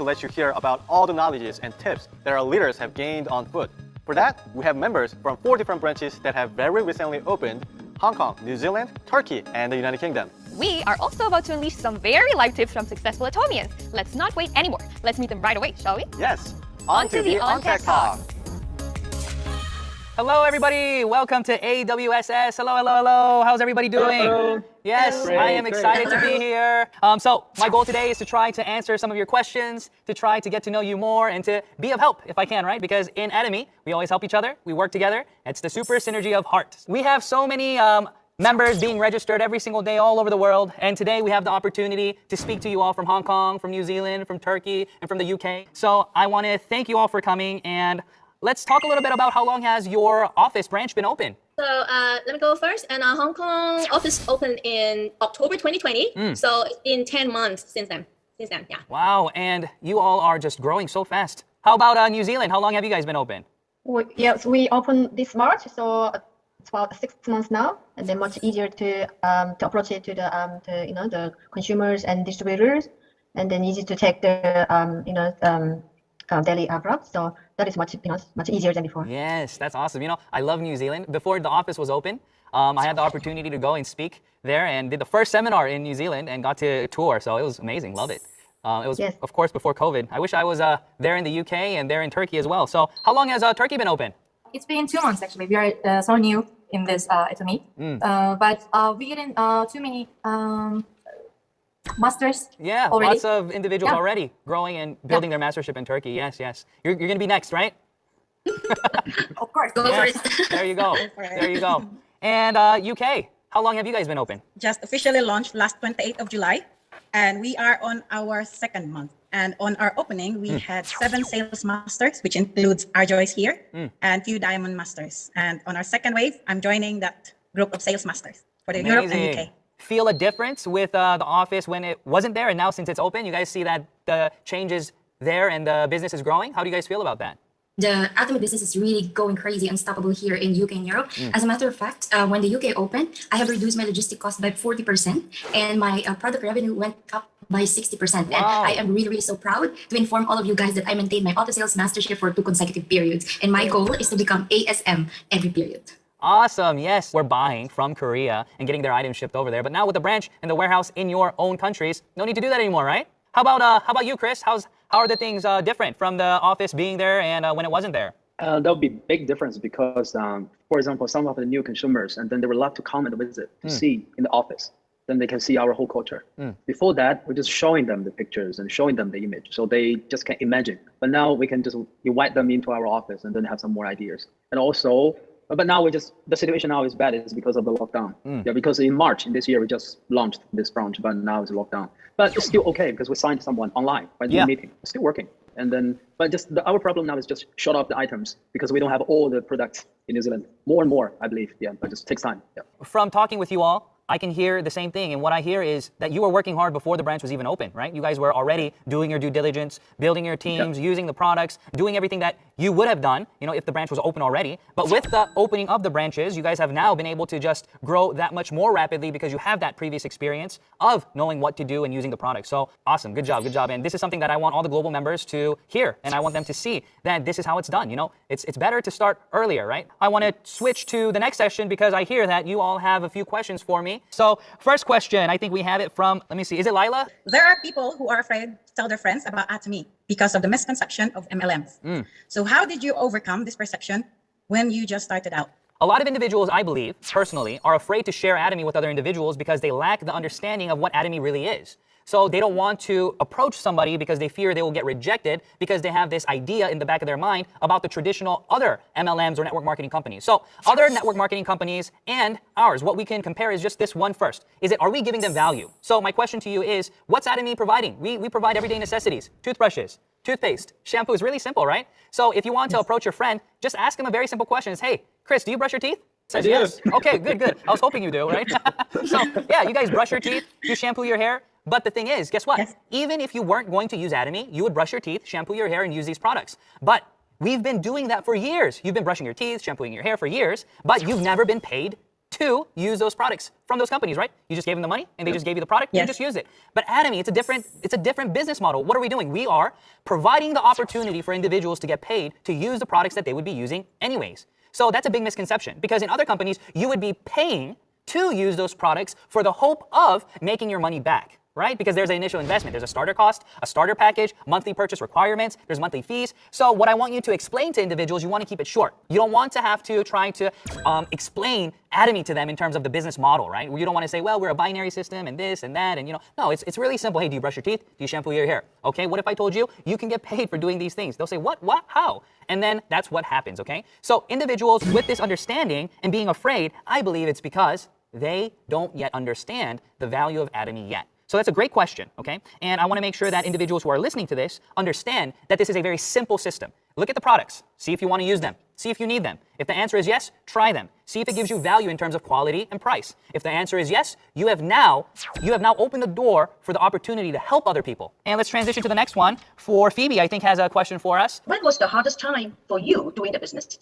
to let you hear about all the knowledges and tips that our leaders have gained on food. For that, we have members from 4 different branches that have very recently opened: Hong Kong, New Zealand, Turkey, and the United Kingdom. We are also about to unleash some very live tips from successful Atomians. Let's not wait anymore. Let's meet them right away, shall we? Yes. On to the On-Tech Talk. Hello, everybody. Welcome to AWSS. Hello, hello, hello. How's everybody doing? Hello. Yes, Great, I am excited to be here. So my goal today is to try to answer some of your questions, to try to get to know you more, and to be of help if I can, right? Because in Atomy, we always help each other. We work together. It's the super synergy of hearts. We have so many members being registered every single day all over the world. And today we have the opportunity to speak to you all from Hong Kong, from New Zealand, from Turkey, and from the UK. So I want to thank you all for coming, and let's talk a little bit about how long has your office branch been open? So let me go first. And our Hong Kong office opened in October 2020. So it's been 10 months since then. Yeah. Wow, and you all are just growing so fast. How about New Zealand? How long have you guys been open? Yes, we opened this March, so it's about 6 months now, and then much easier to approach it to the consumers and distributors, and then easy to take the daily abroad. So that is much easier than before. Yes, that's awesome. I love New Zealand. Before the office was open, I had the opportunity to go and speak there and did the first seminar in New Zealand and got to tour. So it was amazing. Love it. It was, yes, of course, before COVID. I wish I was there in the UK and there in Turkey as well. So how long has Turkey been open? It's been 2 months actually. We are so new in this Atomy, but we getting too many masters. Yeah, already. Lots of individuals already growing and building their mastership in Turkey. Yes, yes. You're going to be next, right? Of course. Go for it. There you go. There you go. And UK, how long have you guys been open? Just officially launched last 28th of July, and we are on our 2nd month. And on our opening, we had 7 sales masters, which includes our Joyce here, and few diamond masters. And on our 2nd wave, I'm joining that group of sales masters for the Europe and UK. Feel a difference with the office when it wasn't there, and now since it's open, you guys see that the change is there and the business is growing? How do you guys feel about that? The Atomy business is really going crazy, unstoppable here in UK and Europe. As a matter of fact, when the UK opened, I have reduced my logistic cost by 40%, and my product revenue went up by 60%. Wow. And I am really, really so proud to inform all of you guys that I maintained my auto sales mastership for 2 consecutive periods. And my goal is to become ASM every period. Awesome. Yes, we're buying from Korea and getting their items shipped over there. But now with the branch and the warehouse in your own countries, no need to do that anymore, right? How about you, Chris? How are the things different from the office being there and when it wasn't there? There'll be big difference because, for example, some of the new consumers, and then they would love to come and visit to see in the office. Then they can see our whole culture. Before that, we're just showing them the pictures and showing them the image, so they just can imagine. But now we can just invite them into our office and then have some more ideas. And also, but now the situation now is bad is because of the lockdown. Yeah, because in March in this year we just launched this branch, but now it's lockdown. But it's still okay because we signed someone online by the meeting. It's still working. And then, but just our problem now is just short of the items because we don't have all the products in New Zealand. More and more, I believe. Yeah, but it just takes time. Yeah. From talking with you all, I can hear the same thing. And what I hear is that you were working hard before the branch was even open, right? You guys were already doing your due diligence, building your teams, using the products, doing everything that you would have done, if the branch was open already. But with the opening of the branches, you guys have now been able to just grow that much more rapidly because you have that previous experience of knowing what to do and using the product. So awesome. Good job. Good job. And this is something that I want all the global members to hear. And I want them to see that this is how it's done. It's better to start earlier, right? I want to switch to the next session because I hear that you all have a few questions for me. So first question, I think we have it from, let me see, is it Lila? There are people who are afraid to tell their friends about Atomy because of the misconception of MLMs. So how did you overcome this perception when you just started out? A lot of individuals, I believe, personally, are afraid to share Atomy with other individuals because they lack the understanding of what Atomy really is. So they don't want to approach somebody because they fear they will get rejected because they have this idea in the back of their mind about the traditional other MLMs or network marketing companies. So other network marketing companies and ours, what we can compare is just this one first. Are we giving them value? So my question to you is, what's Atomy providing? We provide everyday necessities, toothbrushes, toothpaste, shampoo. Is really simple, right? So if you want to approach your friend, just ask him a very simple question. Hey, Chris, do you brush your teeth? Says yes. Okay, good. I was hoping you do, right? So yeah, you guys brush your teeth, you shampoo your hair. But the thing is, guess what? Yes. Even if you weren't going to use Atomy, you would brush your teeth, shampoo your hair, and use these products. But we've been doing that for years. You've been brushing your teeth, shampooing your hair for years, but you've never been paid to use those products from those companies, right? You just gave them the money and they just gave you the product, you Yes. just use it. But Atomy, it's a different business model. What are we doing? We are providing the opportunity for individuals to get paid to use the products that they would be using anyways. So that's a big misconception, because in other companies, you would be paying to use those products for the hope of making your money back, right? Because there's an initial investment. There's a starter cost, a starter package, monthly purchase requirements, there's monthly fees. So what I want you to explain to individuals, you want to keep it short. You don't want to have to try to explain Atomy to them in terms of the business model, right? You don't want to say, well, we're a binary system and this and that, and no, it's really simple. Hey, do you brush your teeth? Do you shampoo your hair? Okay, what if I told you you can get paid for doing these things? They'll say, what, how? And then that's what happens, okay? So individuals with this understanding and being afraid, I believe it's because they don't yet understand the value of Atomy yet. So that's a great question, okay? And I want to make sure that individuals who are listening to this understand that this is a very simple system. Look at the products. See if you want to use them. See if you need them. If the answer is yes, try them. See if it gives you value in terms of quality and price. If the answer is yes, you have now opened the door for the opportunity to help other people. And let's transition to the next one. For Phoebe, I think has a question for us. When was the hardest time for you doing the business?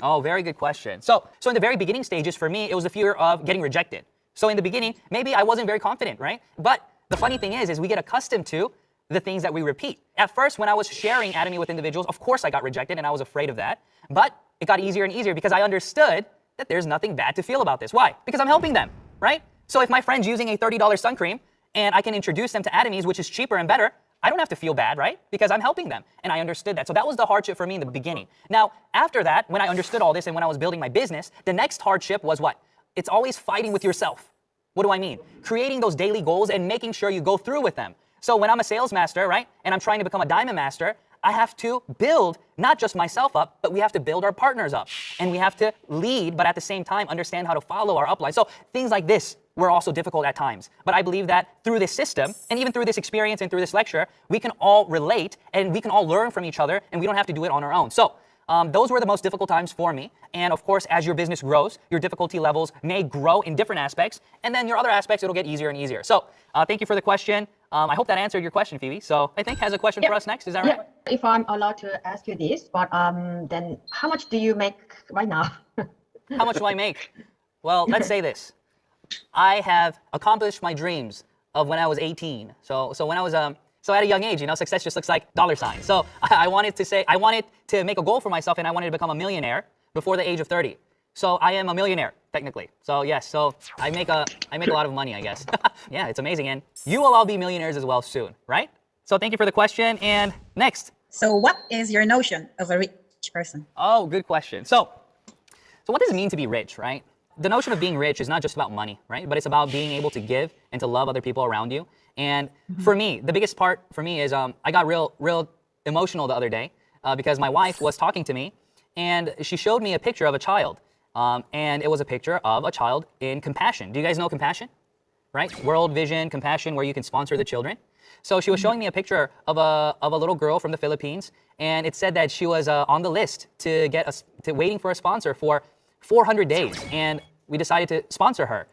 Oh, very good question. So in the very beginning stages for me, it was the fear of getting rejected. So in the beginning, maybe I wasn't very confident, right? But the funny thing is we get accustomed to the things that we repeat. At first, when I was sharing Atomy with individuals, of course I got rejected and I was afraid of that. But it got easier and easier because I understood that there's nothing bad to feel about this. Why? Because I'm helping them, right? So if my friend's using a $30 sun cream and I can introduce them to Atomy's, which is cheaper and better, I don't have to feel bad, right? Because I'm helping them. And I understood that. So that was the hardship for me in the beginning. Now, after that, when I understood all this and when I was building my business, the next hardship was what? It's always fighting with yourself. What do I mean? Creating those daily goals and making sure you go through with them. So when I'm a sales master, right, and I'm trying to become a diamond master, I have to build not just myself up, but we have to build our partners up. And we have to lead, but at the same time, understand how to follow our upline. So things like this were also difficult at times. But I believe that through this system, and even through this experience and through this lecture, we can all relate and we can all learn from each other, and we don't have to do it on our own. So those were the most difficult times for me. And of course, as your business grows, your difficulty levels may grow in different aspects. And then your other aspects, it'll get easier and easier. So thank you for the question. I hope that answered your question, Phoebe. So I think has a question for us next. Is that right? If I'm allowed to ask you this, but then how much do you make right now? How much do I make? Well, let's say this. I have accomplished my dreams of when I was 18. So when I was so at a young age, success just looks like dollar signs. So I wanted to make a goal for myself, and I wanted to become a millionaire before the age of 30. So I am a millionaire, technically. So yes, so I make a lot of money, I guess. Yeah, it's amazing. And you will all be millionaires as well soon, right? So thank you for the question. And next. So what is your notion of a rich person? Oh, good question. So what does it mean to be rich, right? The notion of being rich is not just about money, right? But it's about being able to give and to love other people around you. And for me, the biggest part for me is I got real emotional the other day because my wife was talking to me and she showed me a picture of a child. And it was a picture of a child in Compassion. Do you guys know Compassion? Right? World Vision, Compassion, where you can sponsor the children. So she was showing me a picture of a little girl from the Philippines, and it said that she was on the list to waiting for a sponsor for 400 days, and we decided to sponsor her.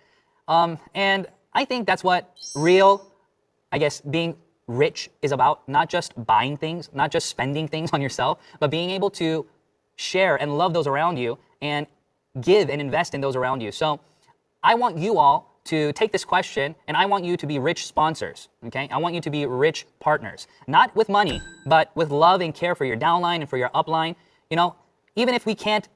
And I think that's what real, I guess, being rich is about. Not just buying things, not just spending things on yourself, but being able to share and love those around you and give and invest in those around you. So I want you all to take this question, and I want you to be rich sponsors, okay? I want you to be rich partners, not with money, but with love and care for your downline and for your upline. Even if we can't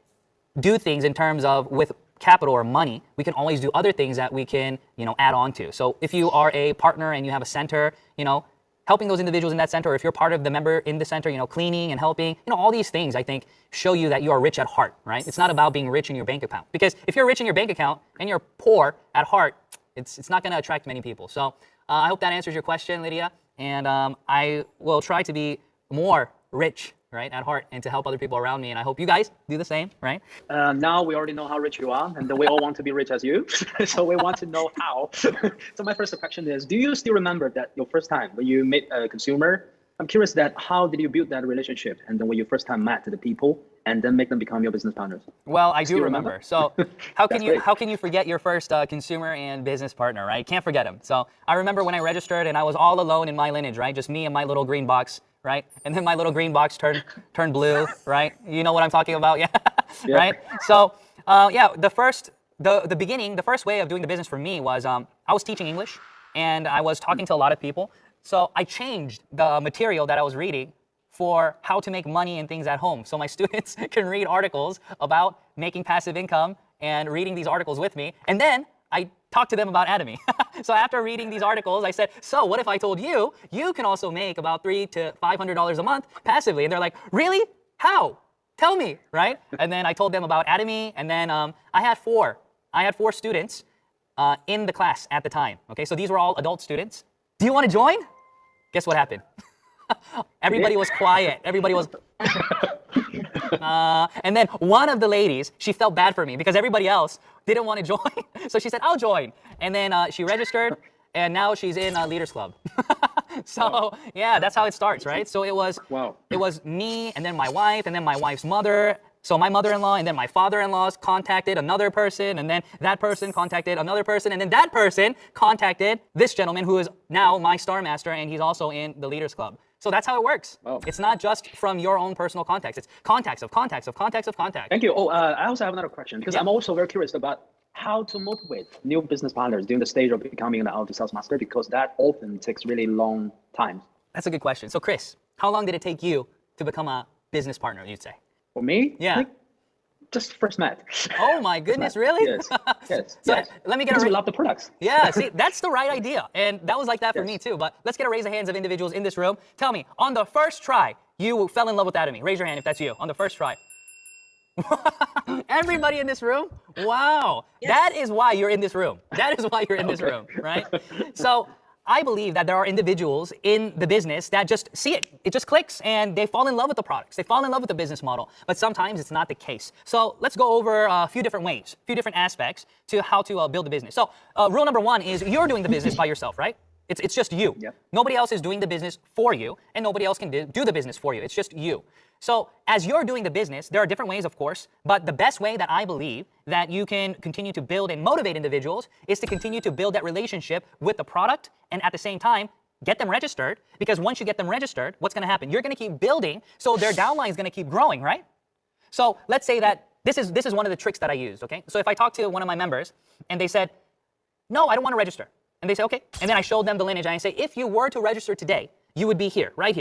do things in terms of with capital or money, we can always do other things that we can, add on to. So if you are a partner and you have a center, helping those individuals in that center, or if you're part of the member in the center, cleaning and helping, all these things, I think, show you that you are rich at heart, right? It's not about being rich in your bank account. Because if you're rich in your bank account and you're poor at heart, it's not going to attract many people. So I hope that answers your question, Lydia. And I will try to be more rich, right, at heart, and to help other people around me. And I hope you guys do the same, right? Now we already know how rich you are, and we all want to be rich as you. So we want to know how. So my first question is, do you still remember that your first time when you met a consumer? I'm curious that how did you build that relationship, and then when you first time met the people, and then make them become your business partners? Well, I do remember. So how can you forget your first consumer and business partner, right? Can't forget him. So I remember when I registered and I was all alone in my lineage, right? Just me and my little green box, right? And then my little green box turned blue, right? You know what I'm talking about, yeah? Yeah. Right? So yeah, the first the beginning, the first way of doing the business for me was I was teaching English and I was talking to a lot of people. So I changed the material that I was reading for how to make money and things at home. So my students can read articles about making passive income and reading these articles with me. And then I talked to them about Atomy. So after reading these articles, I said, so what if I told you, you can also make about $300 to $500 a month passively? And they're like, really? How? Tell me, right? And then I told them about Atomy, and then I had four students in the class at the time. Okay, so these were all adult students. Do you want to join? Guess what happened? Everybody was quiet. Everybody was... and then one of the ladies, she felt bad for me because everybody else didn't want to join. So she said, I'll join. And then she registered, and now she's in Leaders Club. So yeah, that's how it starts, right? So it was me, and then my wife, and then my wife's mother. So my mother-in-law and then my father-in-law's contacted another person, and then that person contacted another person, and then that person contacted this gentleman who is now my Star Master, and he's also in the Leaders Club. So that's how it works. Wow. It's not just from your own personal contacts. It's contacts of contacts of contacts of contacts. Thank you. Oh, I also have another question because I'm also very curious about how to motivate new business partners during the stage of becoming an auto sales master, because that often takes really long time. That's a good question. So Chris, how long did it take you to become a business partner, you'd say? For me? Yeah. Like, just first met. Oh my goodness, really? Yes. Yes. So yes. let me get because we love the products. Yeah, see, that's the right idea. And that was like that for me too. But let's get a raise of hands of individuals in this room. Tell me, on the first try, you fell in love with Atomy. Raise your hand if that's you. On the first try. Everybody in this room? Wow. Yes. That is why you're in this room. That is why you're in this room, right? So I believe that there are individuals in the business that just see it. It just clicks and they fall in love with the products. They fall in love with the business model. But sometimes it's not the case. So let's go over a few different ways, a few different aspects to how to build the business. So rule number one is you're doing the business by yourself, right? It's just you. Yep. Nobody else is doing the business for you, and nobody else can do the business for you. It's just you. So as you're doing the business, there are different ways, of course, but the best way that I believe that you can continue to build and motivate individuals is to continue to build that relationship with the product, and at the same time, get them registered, because once you get them registered, what's going to happen? You're going to keep building, so their downline is going to keep growing, right? So let's say that this is one of the tricks that I used, okay? So if I talk to one of my members, and they said, no, I don't want to register. And they say, okay. And then I showed them the lineage, and I say, if you were to register today, you would be here, right?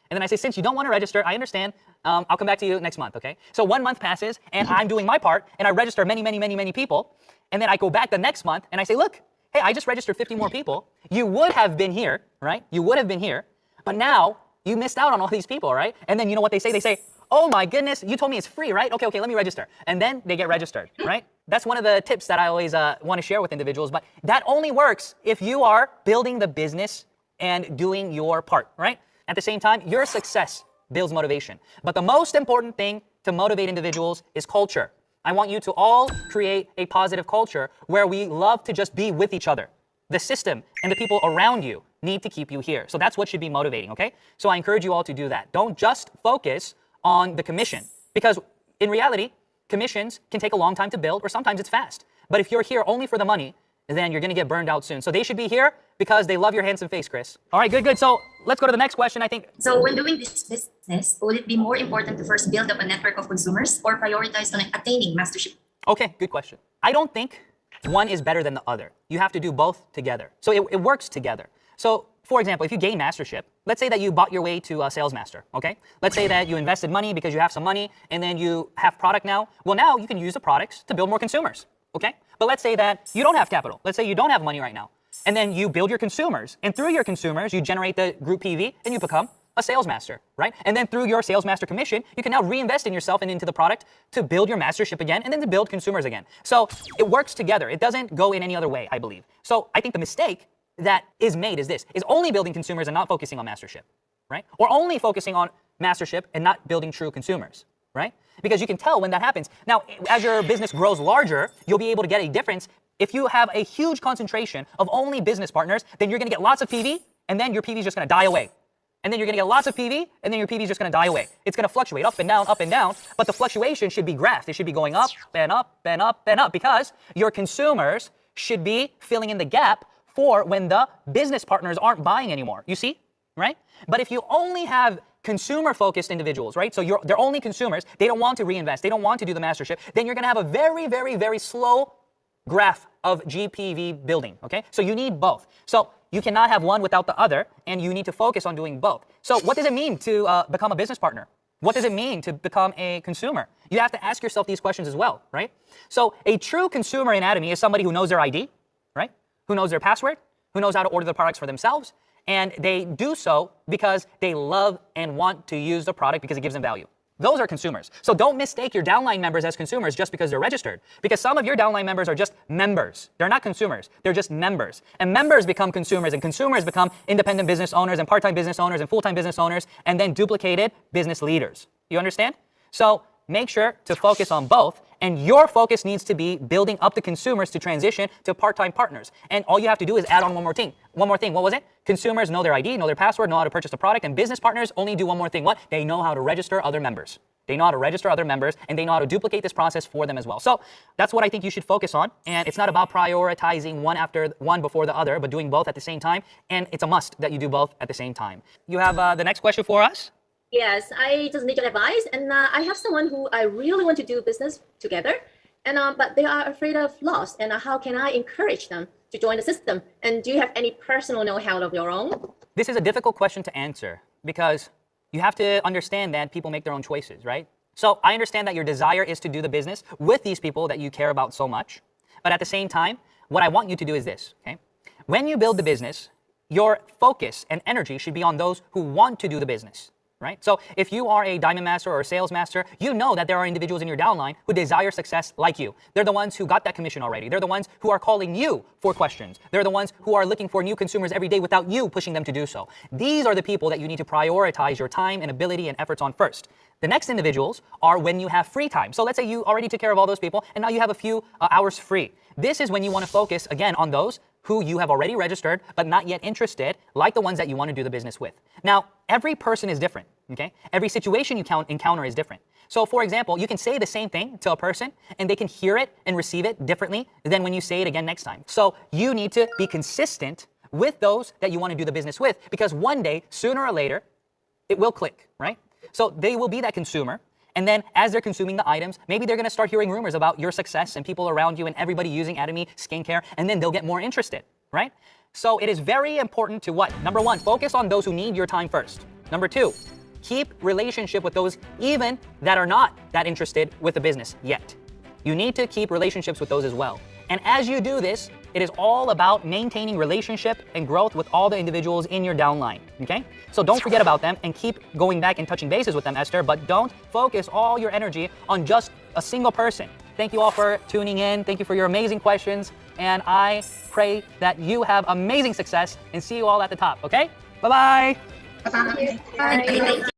And then I say, since you don't want to register, I understand. I'll come back to you next month, okay? So 1 month passes, and I'm doing my part, and I register many people. And then I go back the next month, and I say, look, hey, I just registered 50 more people. You would have been here, right? You would have been here. But now you missed out on all these people, right? And then you know what they say? They say, oh my goodness, you told me it's free, right? Okay, let me register. And then they get registered, right? That's one of the tips that I always want to share with individuals. But that only works if you are building the business and doing your part, right? At the same time, your success builds motivation. But the most important thing to motivate individuals is culture. I want you to all create a positive culture where we love to just be with each other. The system and the people around you need to keep you here. So that's what should be motivating, okay? So I encourage you all to do that. Don't just focus on the commission, because in reality, commissions can take a long time to build, or sometimes it's fast. But if you're here only for the money, then you're going to get burned out soon. So they should be here because they love your handsome face, Chris. All right, good. So let's go to the next question, I think. So when doing this business, would it be more important to first build up a network of consumers or prioritize on attaining mastership? Okay, good question. I don't think one is better than the other. You have to do both together. So it works together. So for example, if you gain mastership, let's say that you bought your way to a sales master, okay? Let's say that you invested money because you have some money, and then you have product now. Well, now you can use the products to build more consumers, okay? But let's say that you don't have capital. Let's say you don't have money right now. And then you build your consumers. And through your consumers, you generate the group PV, and you become a sales master, right? And then through your sales master commission, you can now reinvest in yourself and into the product to build your mastership again, and then to build consumers again. So it works together. It doesn't go in any other way, I believe. So I think the mistake that is made is this, is only building consumers and not focusing on mastership, right? Or only focusing on mastership and not building true consumers, right? Because you can tell when that happens. Now, as your business grows larger, you'll be able to get a difference. If you have a huge concentration of only business partners, then you're going to get lots of PV, and then your PV is just going to die away. And then you're going to get lots of PV, and then your PV is just going to die away. It's going to fluctuate up and down, but the fluctuation should be graphed. It should be going up and up and up and up, because your consumers should be filling in the gap for when the business partners aren't buying anymore. You see, right? But if you only have consumer-focused individuals, right? So they're only consumers. They don't want to reinvest. They don't want to do the mastership. Then you're going to have a very, very, very slow graph of GPV building, okay? So you need both. So you cannot have one without the other, and you need to focus on doing both. So what does it mean to become a business partner? What does it mean to become a consumer? You have to ask yourself these questions as well, right? So a true consumer in Atomy is somebody who knows their ID, right? Who knows their password, who knows how to order the products for themselves, and they do so because they love and want to use the product because it gives them value. Those are consumers. So don't mistake your downline members as consumers just because they're registered. Because some of your downline members are just members. They're not consumers. They're just members. And members become consumers, and consumers become independent business owners and part-time business owners and full-time business owners, and then duplicated business leaders. You understand? So make sure to focus on both. And your focus needs to be building up the consumers to transition to part-time partners. And all you have to do is add on one more thing. One more thing. What was it? Consumers know their ID, know their password, know how to purchase the product. And business partners only do one more thing. What? They know how to register other members. They know how to register other members, and they know how to duplicate this process for them as well. So that's what I think you should focus on. And it's not about prioritizing one before the other, but doing both at the same time. And it's a must that you do both at the same time. You have the next question for us? Yes, I just need your advice, and I have someone who I really want to do business together, and but they are afraid of loss. And how can I encourage them to join the system? And do you have any personal know-how of your own? This is a difficult question to answer because you have to understand that people make their own choices, right? So I understand that your desire is to do the business with these people that you care about so much, but at the same time, what I want you to do is this, okay? When you build the business, your focus and energy should be on those who want to do the business. Right? So if you are a diamond master or a sales master, you know that there are individuals in your downline who desire success like you. They're the ones who got that commission already. They're the ones who are calling you for questions. They're the ones who are looking for new consumers every day without you pushing them to do so. These are the people that you need to prioritize your time and ability and efforts on first. The next individuals are when you have free time. So let's say you already took care of all those people and now you have a few hours free. This is when you want to focus again on those who you have already registered but not yet interested, like the ones that you want to do the business with. Now, every person is different, okay? Every situation you encounter is different. So for example, you can say the same thing to a person and they can hear it and receive it differently than when you say it again next time. So you need to be consistent with those that you want to do the business with, because one day, sooner or later, it will click, right? So they will be that consumer. And then as they're consuming the items, maybe they're going to start hearing rumors about your success and people around you and everybody using Atomy skincare, and then they'll get more interested, right? So it is very important to what? Number one, focus on those who need your time first. Number two, keep relationship with those even that are not that interested with the business yet. You need to keep relationships with those as well. And as you do this, it is all about maintaining relationship and growth with all the individuals in your downline, okay? So don't forget about them and keep going back and touching bases with them, Esther, but don't focus all your energy on just a single person. Thank you all for tuning in. Thank you for your amazing questions. And I pray that you have amazing success and see you all at the top, okay? Bye-bye. Bye.